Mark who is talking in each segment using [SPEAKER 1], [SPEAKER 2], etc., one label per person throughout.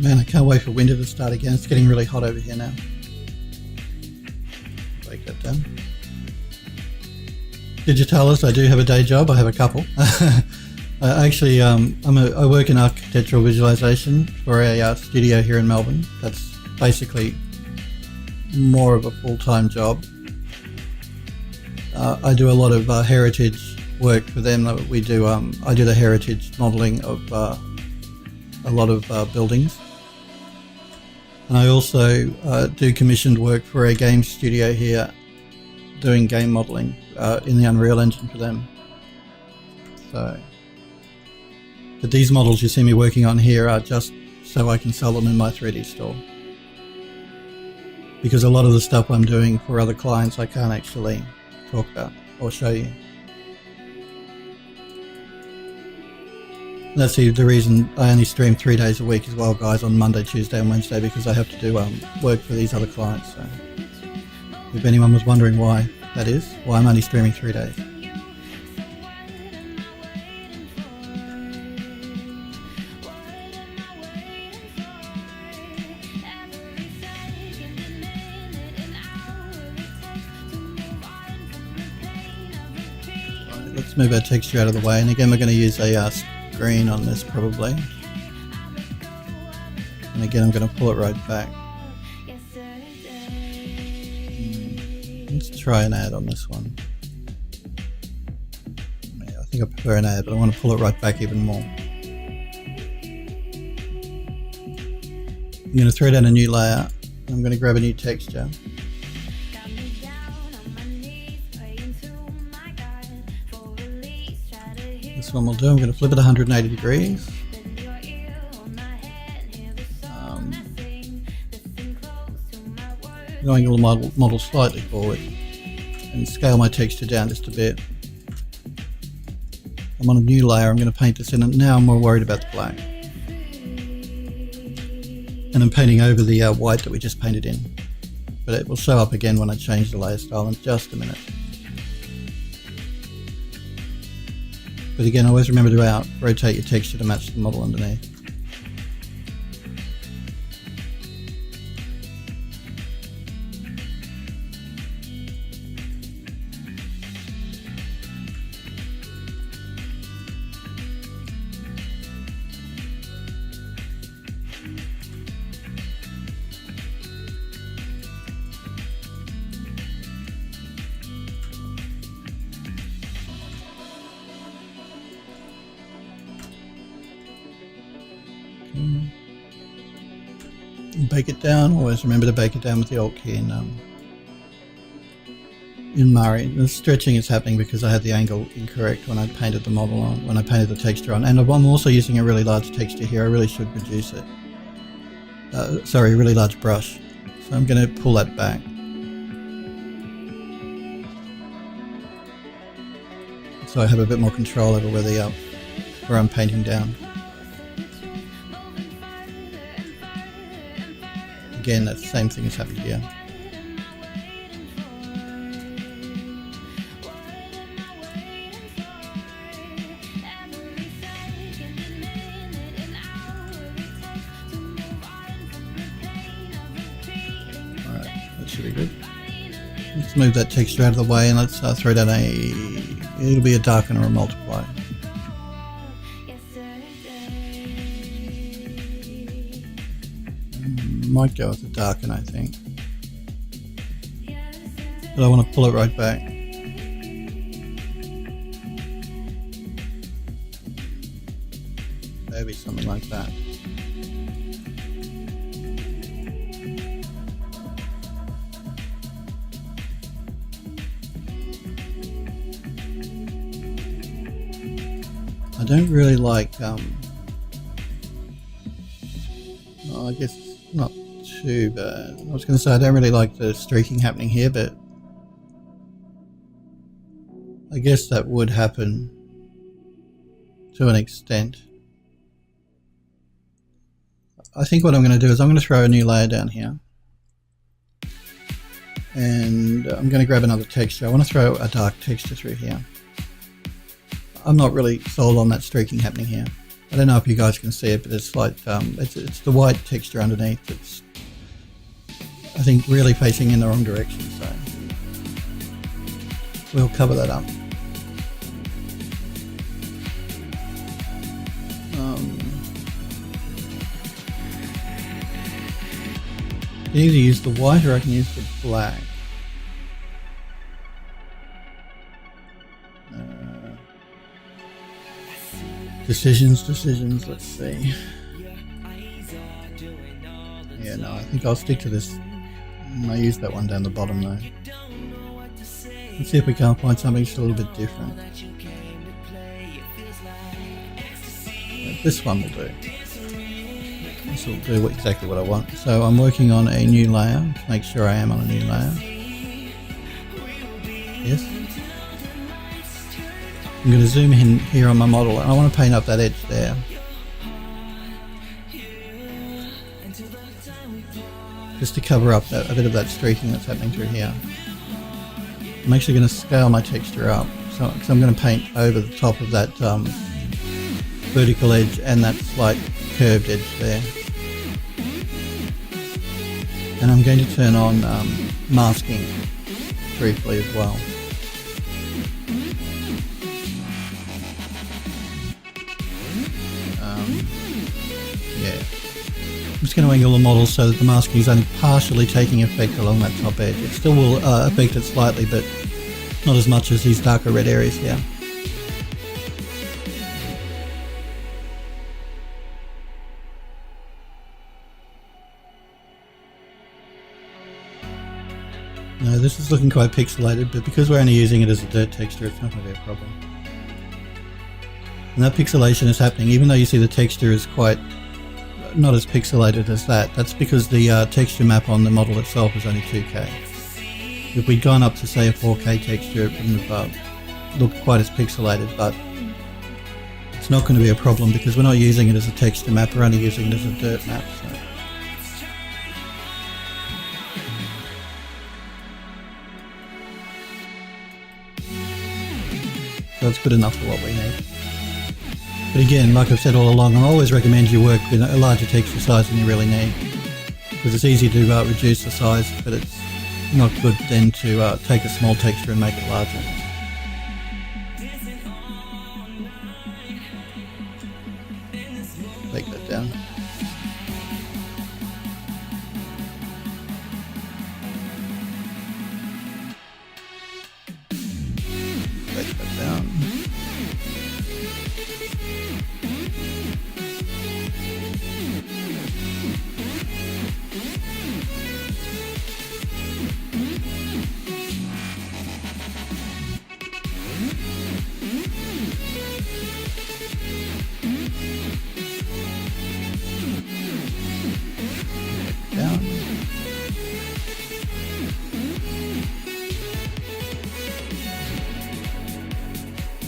[SPEAKER 1] Man, I can't wait for winter to start again. It's getting really hot over here now. Break that down. Digitalis, I do have a day job. I have a couple. Actually, I work in architectural visualization for a studio here in Melbourne. That's basically more of a full-time job. I do a lot of heritage work for them. We do. I do the heritage modelling of a lot of buildings. And I also do commissioned work for a game studio here, doing game modelling in the Unreal Engine for them. So, but these models you see me working on here are just so I can sell them in my 3D store. Because a lot of the stuff I'm doing for other clients I can't actually talk about or show you. That's the reason I only stream 3 days a week as well, guys, on Monday, Tuesday and Wednesday, because I have to do work for these other clients. So if anyone was wondering why that is, why I'm only streaming 3 days. Right, let's move our texture out of the way, and again we're going to use a green on this probably, and again I'm going to pull it right back. Let's try an add on this one. Yeah, I think I prefer an add, but I want to pull it right back even more. I'm going to throw down a new layer. I'm going to grab a new texture. This one will do. I'm going to flip it 180 degrees. Going the model slightly forward and scale my texture down just a bit. I'm on a new layer. I'm going to paint this in, and now I'm more worried about the black. And I'm painting over the white that we just painted in. But it will show up again when I change the layer style in just a minute. But again, always remember to rotate your texture to match the model underneath. Bake it down. Always remember to bake it down with the Alt key in Mari. The stretching is happening because I had the angle incorrect when I painted the model on, when I painted the texture on, and I'm also using a really large texture here. I really should reduce it. Sorry, a really large brush. So I'm going to pull that back. So I have a bit more control over where I'm painting down. Again, that same thing has happened here. Alright, that should be good. Let's move that texture out of the way, and let's throw down it'll be a darken or a multiply. Might go with the darken, I think, but I want to pull it right back. Maybe something like that. I don't really like I guess it's not too bad. I was going to say I don't really like the streaking happening here, but I guess that would happen to an extent. I think what I'm going to do is I'm going to throw a new layer down here, and I'm going to grab another texture. I want to throw a dark texture through here. I'm not really sold on that streaking happening here. I don't know if you guys can see it, but it's like it's the white texture underneath. It's, I think, really facing in the wrong direction, so we'll cover that up. I can either use the white or I can use the black. Decisions, let's see. Yeah, no, I think I'll stick to this. I use that one down the bottom though. Let's see if we can't find something just a little bit different. This one will do. This will do exactly what I want. So I'm working on a new layer. Let's make sure I am on a new layer. Yes. I'm going to zoom in here on my model and I want to paint up that edge there. Just to cover up a bit of that streaking that's happening through here. I'm actually going to scale my texture up. So I'm going to paint over the top of that vertical edge and that slight curved edge there. And I'm going to turn on masking briefly as well. Yeah, I'm just going to angle the model so that the masking is only partially taking effect along that top edge. It still will affect it slightly, but not as much as these darker red areas here. No, this is looking quite pixelated, but because we're only using it as a dirt texture, it's not going to be a problem. And that pixelation is happening even though you see the texture is quite not as pixelated as that. That's because the texture map on the model itself is only 2K. If we'd gone up to say a 4K texture, it wouldn't have looked quite as pixelated, but it's not going to be a problem because we're not using it as a texture map, we're only using it as a dirt map. So that's good enough for what we need. But again, like I've said all along, I always recommend you work with a larger texture size than you really need, because it's easy to reduce the size, but it's not good then to take a small texture and make it larger. Take that down. Take that down.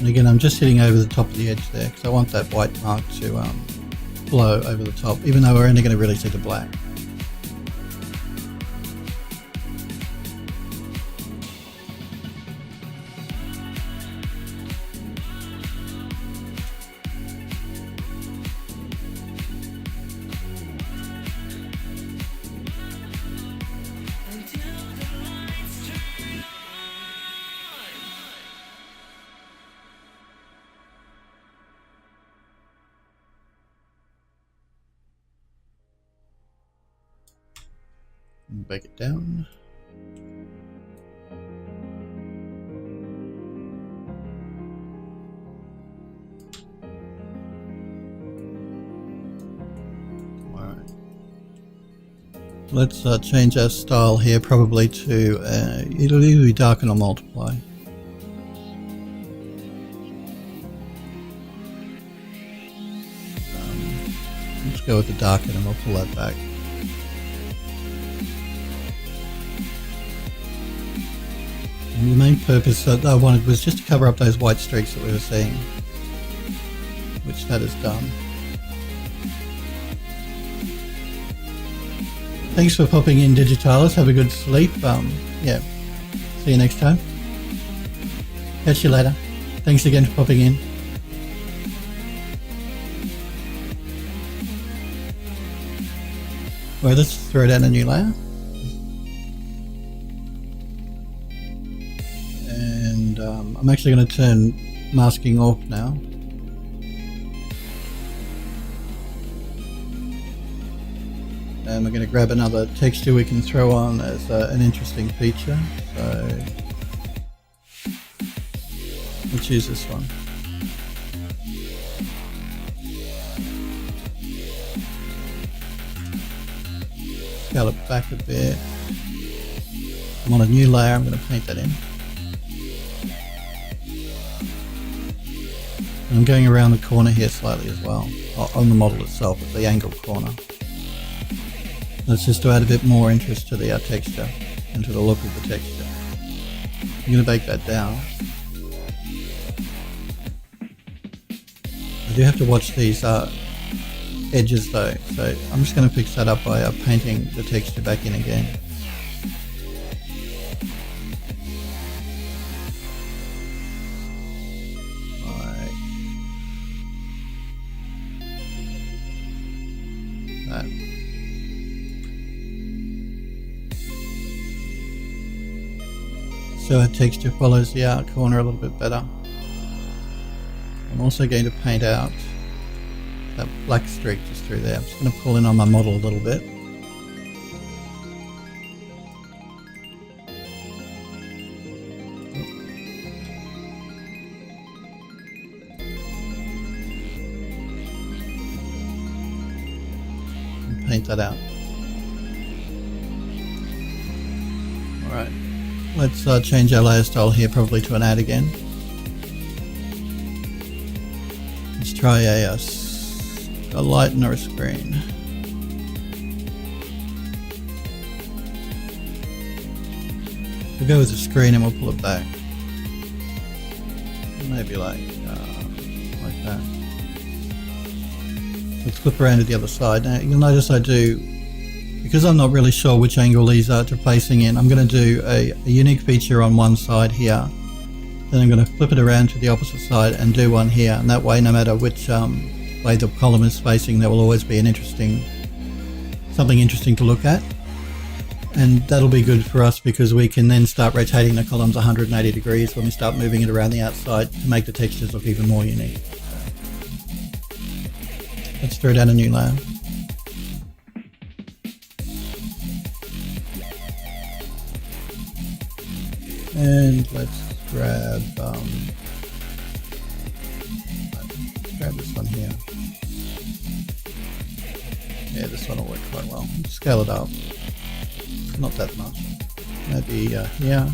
[SPEAKER 1] And again, I'm just hitting over the top of the edge there because I want that white mark to blow over the top, even though we're only going to really see the black. Back it down. Alright. Let's change our style here probably to it'll either be darken or multiply. Let's go with the darken and we'll pull that back. And the main purpose that I wanted was just to cover up those white streaks that we were seeing, which that has done. Thanks for popping in, Digitalis. Have a good sleep. Yeah, see you next time. Catch you later. Thanks again for popping in. Well, let's throw down a new layer. And I'm actually going to turn masking off now. And we're going to grab another texture we can throw on as an interesting feature. So we'll choose this one. Scale it back a bit. I'm on a new layer, I'm going to paint that in. And I'm going around the corner here slightly as well, on the model itself, at the angled corner. That's just to add a bit more interest to the texture and to the look of the texture. I'm going to bake that down. I do have to watch these edges though, so I'm just going to fix that up by painting the texture back in again. Like that. So our texture follows the art corner a little bit better. I'm also going to paint out that black streak just through there. I'm just going to pull in on my model a little bit. And paint that out. Alright, let's change our layer style here probably to an add again. Let's try a light or a screen. We'll go with the screen and we'll pull it back. Maybe like that. Let's flip around to the other side. Now you'll notice I do, because I'm not really sure which angle these are facing in, I'm going to do a unique feature on one side here. Then I'm going to flip it around to the opposite side and do one here, and that way no matter which way the column is facing, there will always be an something interesting to look at. And that'll be good for us because we can then start rotating the columns 180 degrees when we start moving it around the outside to make the textures look even more unique. Let's throw down a new layer. And let's grab this one here. Yeah, this one will work quite well. Scale it up. Not that much. Maybe here.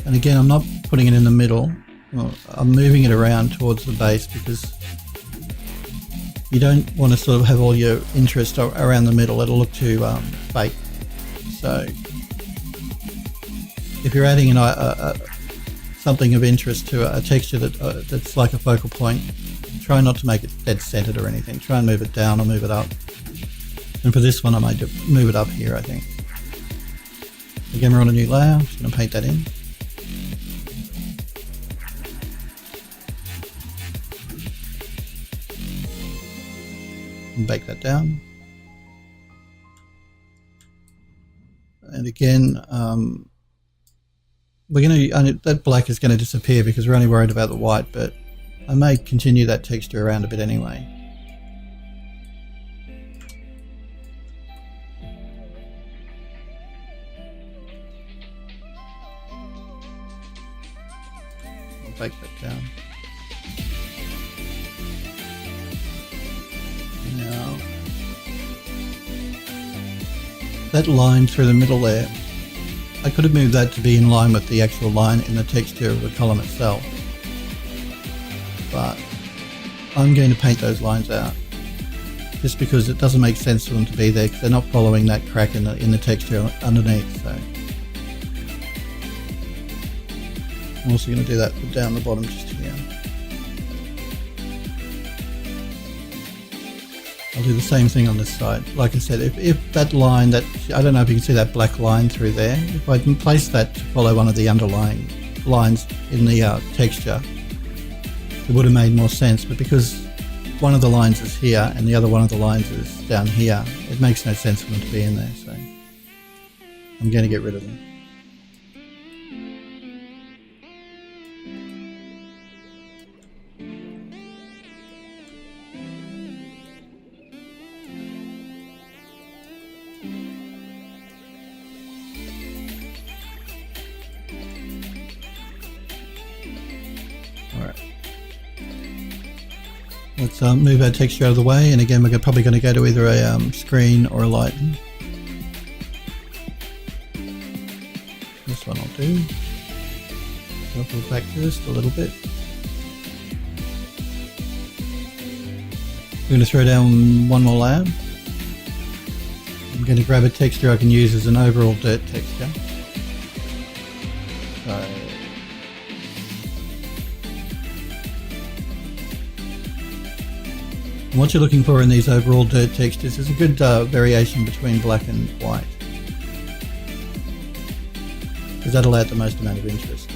[SPEAKER 1] And again, I'm not putting it in the middle. Well, I'm moving it around towards the base because you don't want to sort of have all your interest around the middle. It'll look too fake. So if you're adding something of interest to a texture that's like a focal point, try not to make it dead centered or anything. Try and move it down or move it up. And for this one, I might move it up here, I think. Again, we're on a new layer. I'm just going to paint that in. And bake that down. And again, that black is going to disappear because we're only worried about the white, but I may continue that texture around a bit anyway. I'll bake that down. Now, that line through the middle there, I could have moved that to be in line with the actual line in the texture of the column itself. But I'm going to paint those lines out just because it doesn't make sense for them to be there because they're not following that crack in the texture underneath. So I'm also going to do that down the bottom just here. I'll do the same thing on this side. Like I said, if that line, I don't know if you can see that black line through there, if I can place that to follow one of the underlying lines in the texture, it would have made more sense. But because one of the lines is here and the other one of the lines is down here, it makes no sense for them to be in there, so I'm going to get rid of them. Let's move our texture out of the way, and again we're probably going to go to either a screen or a lighten. This one I'll do. So I'll pull back just a little bit. We're going to throw down one more layer. I'm going to grab a texture I can use as an overall dirt texture. So what you're looking for in these overall dirt textures is a good variation between black and white, because that'll add the most amount of interest.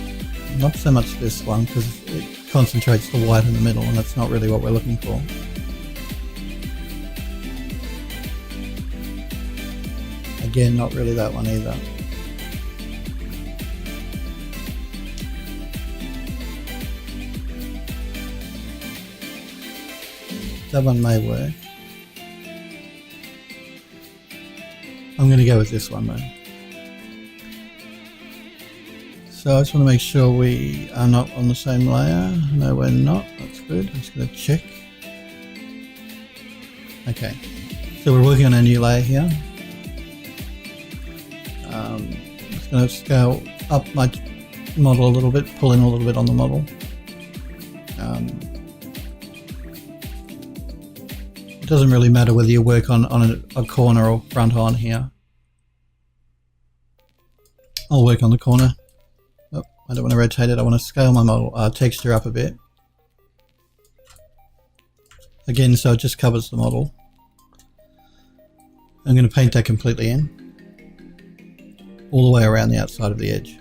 [SPEAKER 1] Not so much this one, because it concentrates the white in the middle, and that's not really what we're looking for. Again, not really that one either. That one may work. I'm going to go with this one though. So I just want to make sure we are not on the same layer. No, we're not. That's good. I'm just going to check. Okay. So we're working on a new layer here. I'm just going to scale up my model a little bit, pull in a little bit on the model. It doesn't really matter whether you work on a corner or front on here. I'll work on the corner. Oh, I don't want to rotate it. I want to scale my model texture up a bit. Again, so it just covers the model. I'm going to paint that completely in, all the way around the outside of the edge.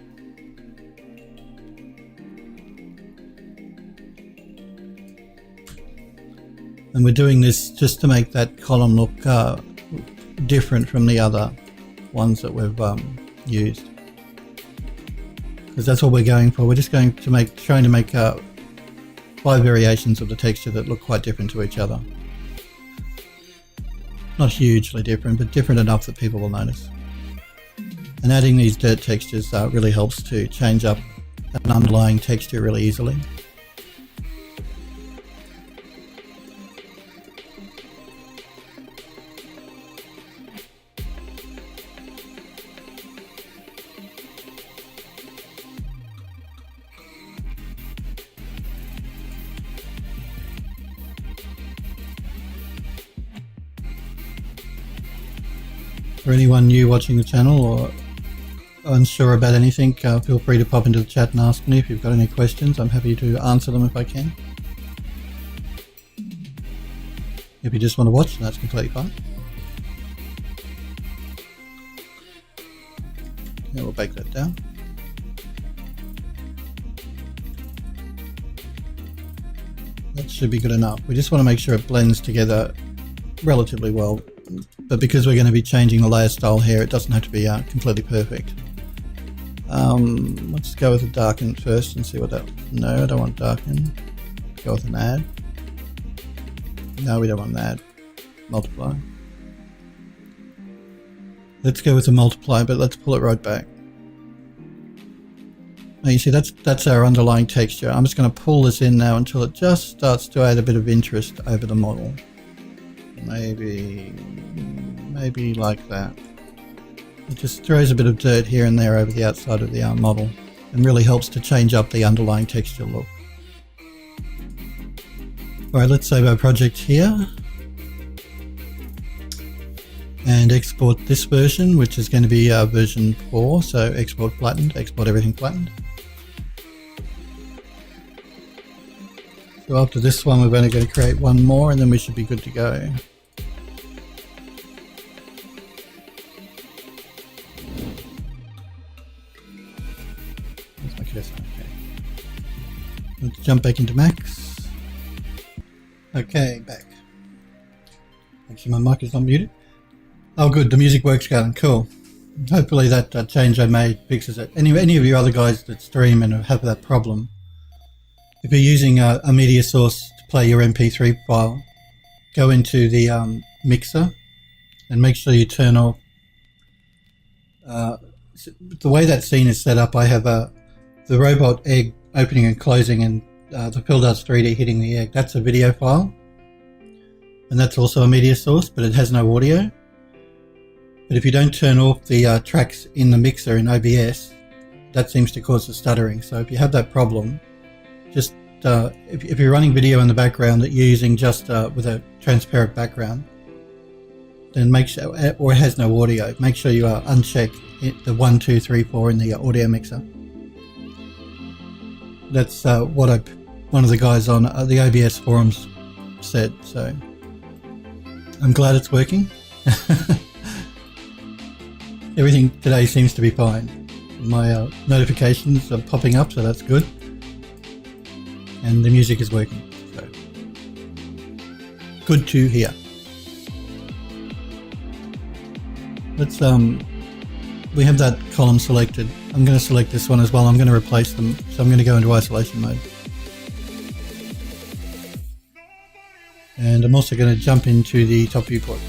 [SPEAKER 1] And we're doing this just to make that column look different from the other ones that we've used, because that's what we're going for. We're just going to trying to make 5 variations of the texture that look quite different to each other. Not hugely different, but different enough that people will notice. And adding these dirt textures really helps to change up an underlying texture really easily. For anyone new watching the channel or unsure about anything, feel free to pop into the chat and ask me if you've got any questions. I'm happy to answer them if I can. If you just want to watch, that's completely fine. Okay, we'll bake that down. That should be good enough. We just want to make sure it blends together relatively well. But because we're going to be changing the layer style here, it doesn't have to be completely perfect. Let's go with a darken first and see what that... No, I don't want darken. Go with an add. No, we don't want an add. Multiply. Let's go with a multiply, but let's pull it right back. Now you see, that's our underlying texture. I'm just going to pull this in now until it just starts to add a bit of interest over the model. Maybe like that. It just throws a bit of dirt here and there over the outside of the model and really helps to change up the underlying texture look. Alright, let's save our project here and export this version, which is going to be version 4, so export flattened, export everything flattened. So after this one we're only going to create one more and then we should be good to go. Okay. Let's jump back into Max. Okay, back. Make sure my mic is not muted. Oh good, the music works going, cool. Hopefully that change I made fixes it. Any of you other guys that stream and have that problem, if you're using a media source to play your MP3 file, go into the mixer and make sure you turn off. The way that scene is set up, I have the robot egg opening and closing and the PhilDoes3D hitting the egg. That's a video file. And that's also a media source, but it has no audio. But if you don't turn off the tracks in the mixer in OBS, that seems to cause the stuttering. So if you have that problem, just if you're running video in the background that you're using just with a transparent background, then make sure, or it has no audio, make sure you uncheck the 1, 2, 3, 4 in the audio mixer. That's what one of the guys on the OBS forums said, so I'm glad it's working. Everything today seems to be fine. My notifications are popping up, so that's good. And the music is working, so good to hear. Let's we have that column selected. I'm going to select this one as well. I'm going to replace them, so I'm going to go into isolation mode. And I'm also going to jump into the top viewport.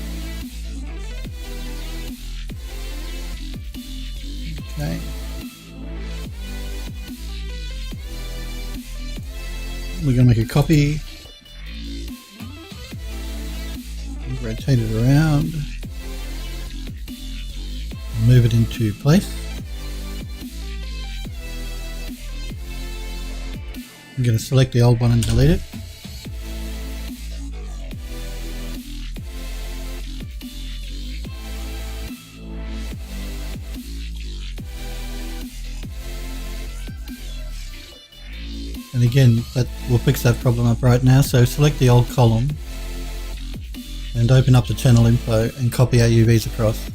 [SPEAKER 1] Okay. We're going to make a copy. Rotate it around. Move it into place. I'm going to select the old one and delete it. And again, that will fix that problem up right now. So select the old column and open up the channel info and copy our UVs across.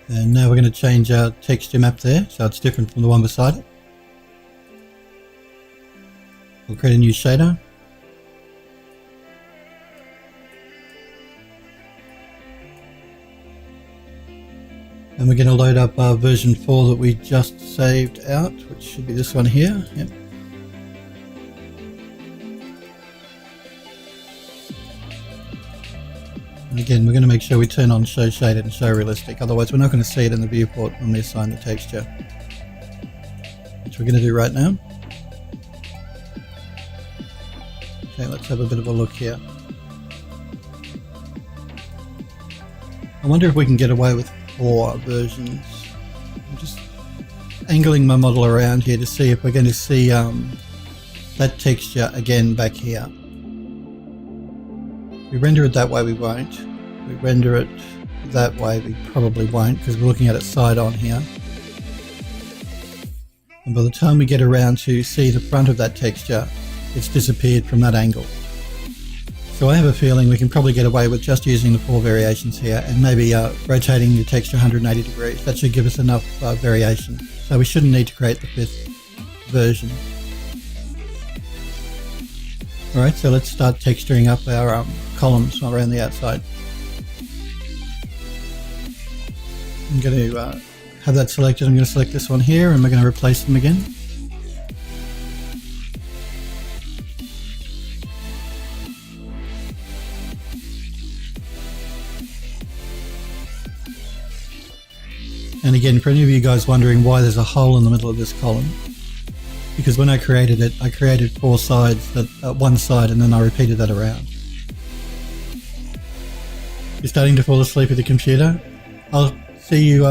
[SPEAKER 1] And now we're going to change our texture map there, so it's different from the one beside it. We'll create a new shader. And we're going to load up our version 4 that we just saved out, which should be this one here. Yep. And again, we're going to make sure we turn on show shaded and show realistic, otherwise we're not going to see it in the viewport when we assign the texture, which we're going to do right now. Okay, let's have a bit of a look here. I wonder if we can get away with 4 versions. I'm just angling my model around here to see if we're going to see that texture again back here. We render it that way, we won't. We render it that way, we probably won't, because we're looking at it side on here. And by the time we get around to see the front of that texture, it's disappeared from that angle. So I have a feeling we can probably get away with just using the 4 variations here and maybe rotating the texture 180 degrees. That should give us enough variation. So we shouldn't need to create the 5th version. Alright, so let's start texturing up our columns around the outside. I'm going to have that selected. I'm going to select this one here and we're going to replace them again. And again, for any of you guys wondering why there's a hole in the middle of this column, because when I created it, I created 4 sides, one side, and then I repeated that around. You're starting to fall asleep at the computer? I'll see you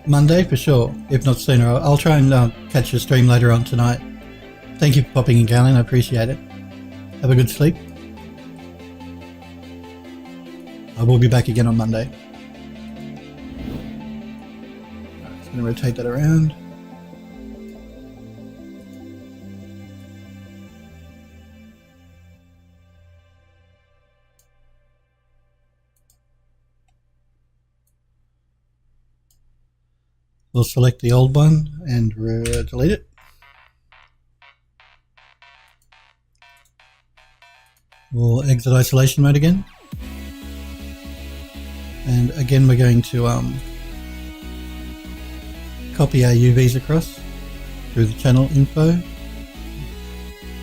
[SPEAKER 1] Monday for sure, if not sooner. I'll try and catch your stream later on tonight. Thank you for popping in, Galen, I appreciate it. Have a good sleep. I will be back again on Monday. Just going to rotate that around. We'll select the old one and delete it. We'll exit isolation mode again. And again, we're going to copy our UVs across through the channel info.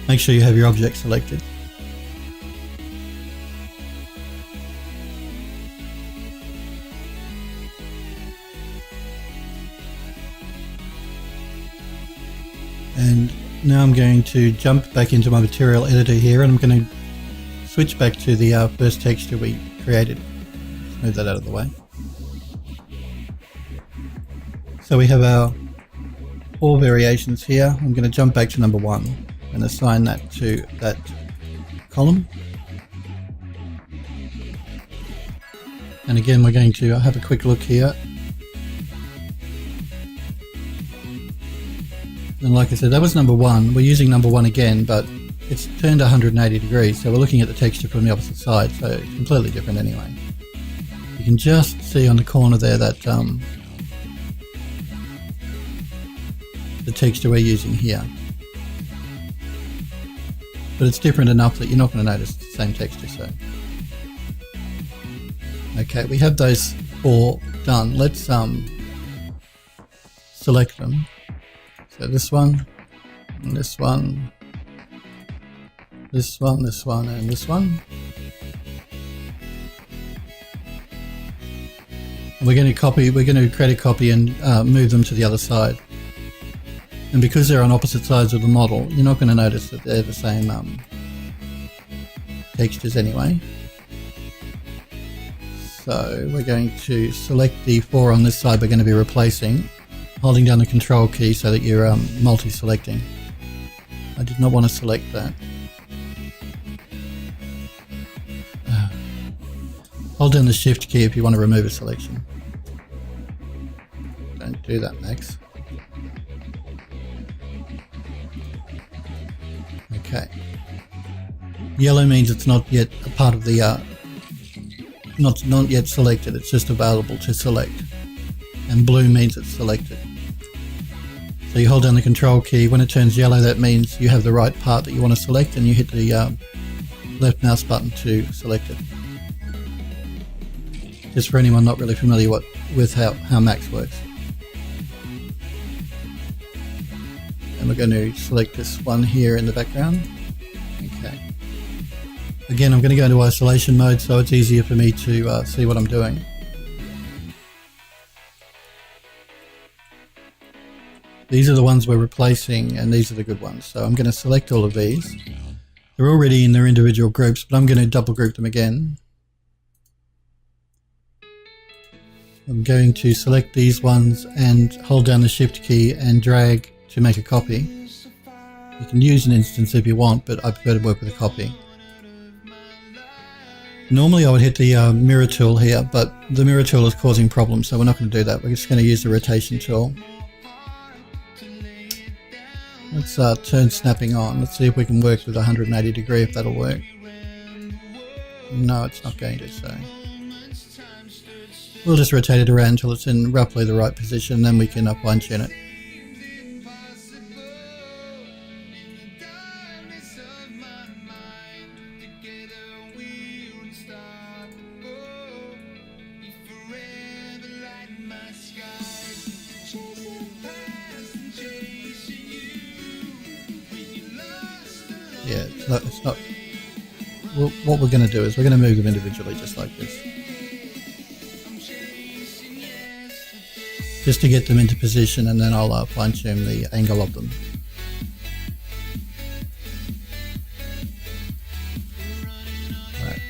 [SPEAKER 1] Make sure you have your object selected. And now I'm going to jump back into my material editor here, and I'm going to switch back to the first texture we created. Let's move that out of the way. So we have our 4 variations here. I'm going to jump back to number 1 and assign that to that column. And again, we're going to have a quick look here. And like I said, that was number 1. We're using number 1 again, but it's turned 180 degrees, so we're looking at the texture from the opposite side, so it's completely different anyway. You can just see on the corner there that the texture we're using here. But it's different enough that you're not going to notice the same texture. So, okay, we have those 4 done. Let's select them. So this one, and this one, this one, this one, and this one. And we're going to create a copy and move them to the other side. And because they're on opposite sides of the model, you're not going to notice that they're the same textures anyway. So we're going to select the 4 on this side we're going to be replacing, holding down the control key so that you're multi-selecting. I did not want to select that. Hold down the shift key if you want to remove a selection. Don't do that, Max. Okay. Yellow means it's not yet a part of the not yet selected, it's just available to select. And blue means it's selected. So you hold down the control key. When it turns yellow, that means you have the right part that you want to select, and you hit the left mouse button to select it. Just for anyone not really familiar with how Max works. And we're going to select this one here in the background. Okay. Again, I'm going to go into isolation mode so it's easier for me to see what I'm doing. These are the ones we're replacing, and these are the good ones. So I'm going to select all of these. They're already in their individual groups, but I'm going to double group them again. I'm going to select these ones and hold down the shift key and drag to make a copy. You can use an instance if you want, but I prefer to work with a copy. Normally I would hit the mirror tool here, but the mirror tool is causing problems, so we're not going to do that. We're just going to use the rotation tool. Let's turn snapping on. Let's see if we can work with 180 degree, if that'll work. No, it's not going to, so we'll just rotate it around until it's in roughly the right position, then we can fine tune it. Yeah, it's not. Well, what we're going to do is we're going to move them individually, just like this, just to get them into position, and then I'll fine tune the angle of them. Right.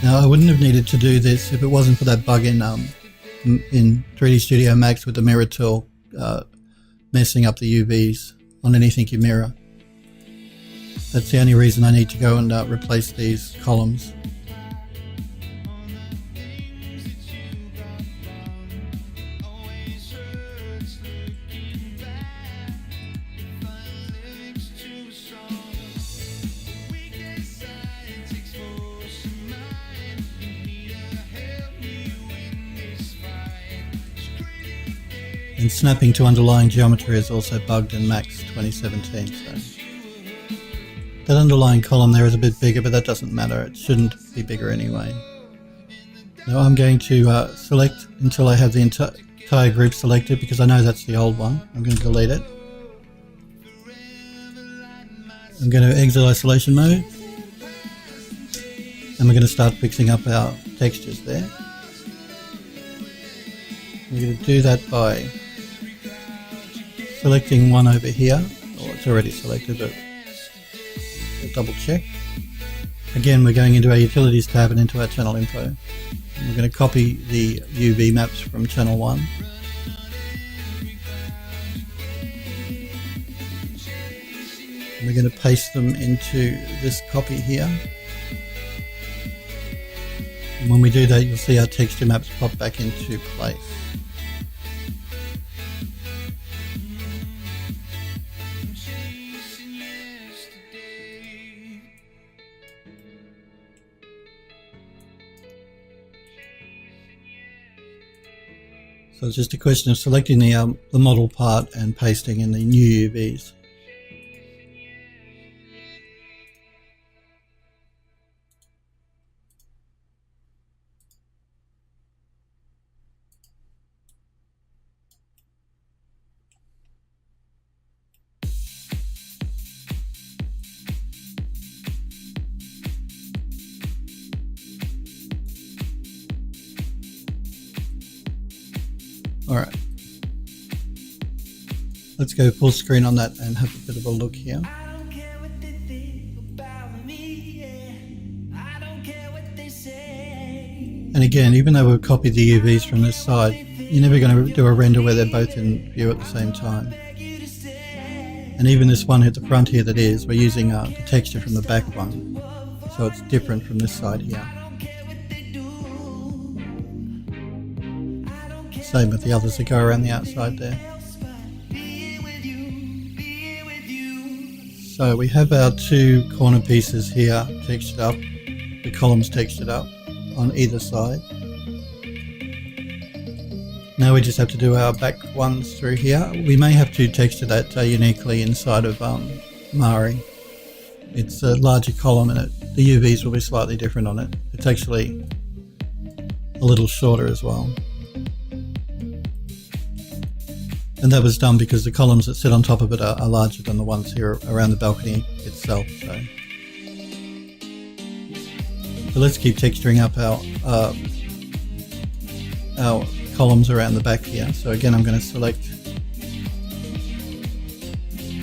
[SPEAKER 1] Now, I wouldn't have needed to do this if it wasn't for that bug in 3D Studio Max with the mirror tool messing up the UVs on anything you mirror. That's the only reason I need to go and replace these columns. And snapping to underlying geometry is also bugged in Max 2017. So that underlying column there is a bit bigger, but that doesn't matter. It shouldn't be bigger anyway. Now I'm going to select until I have the entire group selected, because I know that's the old one. I'm going to delete it. I'm going to exit isolation mode. And we're going to start fixing up our textures there. We're going to do that by selecting one over here. Well, it's already selected, but we'll double check. Again, we're going into our utilities tab and into our channel info. And we're going to copy the UV maps from channel 1. And we're going to paste them into this copy here. And when we do that, you'll see our texture maps pop back into place. So it's just a question of selecting the model part and pasting in the new UVs. Alright, let's go full screen on that and have a bit of a look here. And again, even though we've copied the UVs from this side, you're never going to do a render where they're both in view at the same time. And even this one at the front here that is, we're using the texture from the back one, so it's different from this side here. Same with the others that go around the outside there. So we have our two corner pieces here textured up, the columns textured up on either side. Now we just have to do our back ones through here. We may have to texture that uniquely inside of Mari. It's a larger column and the UVs will be slightly different on it. It's actually a little shorter as well. And that was done because the columns that sit on top of it are larger than the ones here around the balcony itself. So let's keep texturing up our columns around the back here. So again, I'm going to select,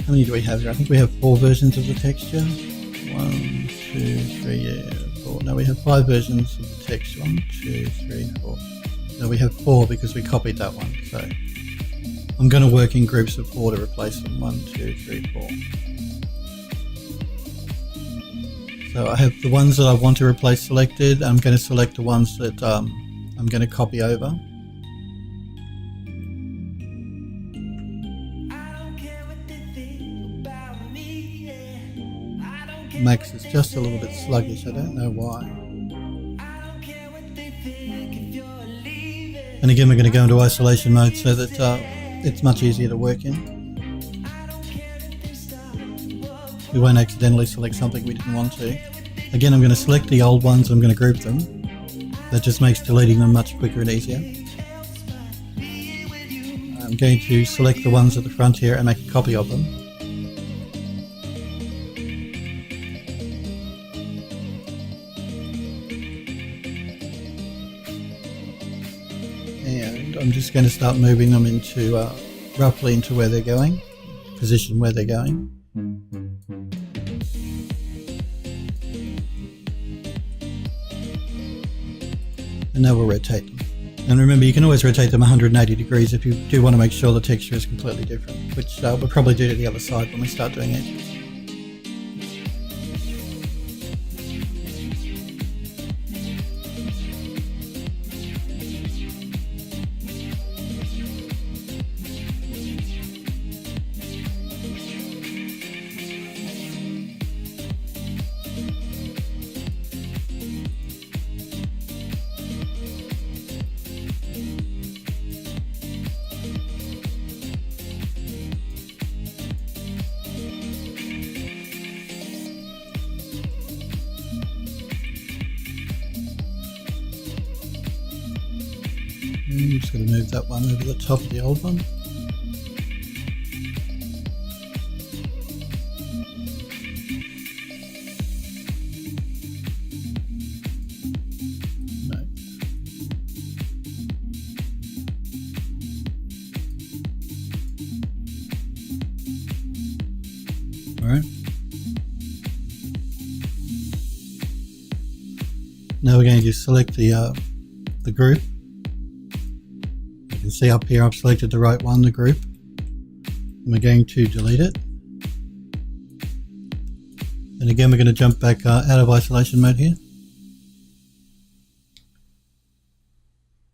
[SPEAKER 1] how many do we have here? I think we have 4 versions of the texture. 1, 2, 3, yeah, 4. No, we have 5 versions of the texture. 1, 2, 3, 4. No, we have 4 because we copied that one. So I'm going to work in groups of 4 to replace them. 1, 2, 3, 4. So I have the ones that I want to replace selected. I'm going to select the ones that I'm going to copy over. Max is just a little bit sluggish, I don't know why. And again, we're going to go into isolation mode so that it's much easier to work in. We won't accidentally select something we didn't want to. Again, I'm going to select the old ones, I'm going to group them. That just makes deleting them much quicker and easier. I'm going to select the ones at the front here and make a copy of them. And I'm just going to start moving them into roughly into where they're going, position where they're going. And now we'll rotate them. And remember, you can always rotate them 180 degrees if you do want to make sure the texture is completely different, which we'll probably do to the other side when we start doing it. I'm just going to move that one over the top of the old one. Alright. Now we're going to select the group. You can see up here I've selected the right one, the group. And we're going to delete it. And again we're going to jump back out of isolation mode here.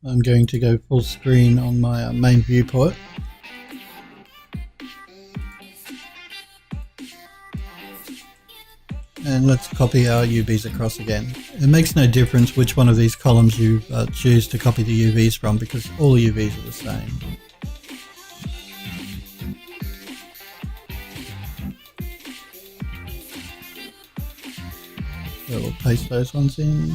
[SPEAKER 1] I'm going to go full screen on my main viewport. And let's copy our UVs across again. It makes no difference which one of these columns you choose to copy the UVs from, because all the UVs are the same. So we'll paste those ones in.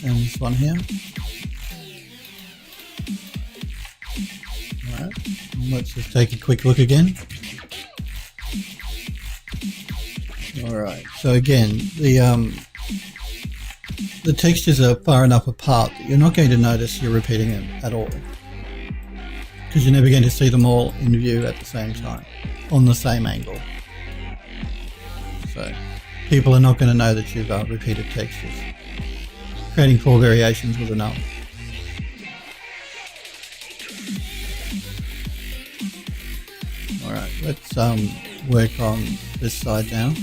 [SPEAKER 1] And this one here. Alright, let's just take a quick look again. Alright, so again, the textures are far enough apart that you're not going to notice you're repeating them at all, because you're never going to see them all in view at the same time, on the same angle. So people are not going to know that you've repeated textures. Creating 4 variations was enough. Alright, let's work on this side now.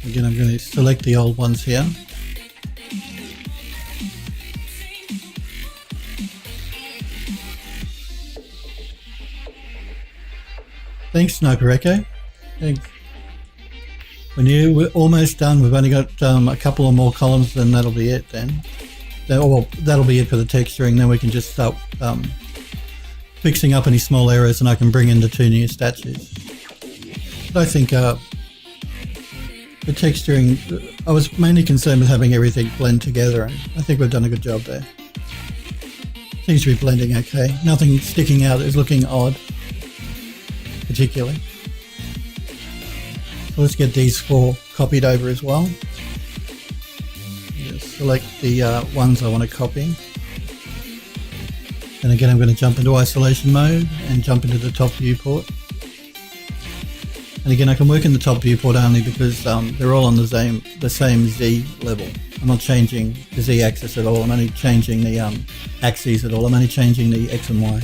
[SPEAKER 1] Again, I'm going to select the old ones here. Thanks, Sniper Echo. Thanks. We're almost done. We've only got a couple of more columns, then that'll be it then. Well, that'll be it for the texturing. Then we can just start fixing up any small errors, and I can bring in the 2 new statues. But I think the texturing, I was mainly concerned with having everything blend together, and I think we've done a good job there. Seems to be blending okay. Nothing sticking out is looking odd, particularly. So let's get these 4 copied over as well. Just select the ones I want to copy. And again, I'm going to jump into isolation mode and jump into the top viewport. And again, I can work in the top viewport only because they're all on the same Z level. I'm not changing the Z axis at all. I'm only changing the axes at all. I'm only changing the X and Y.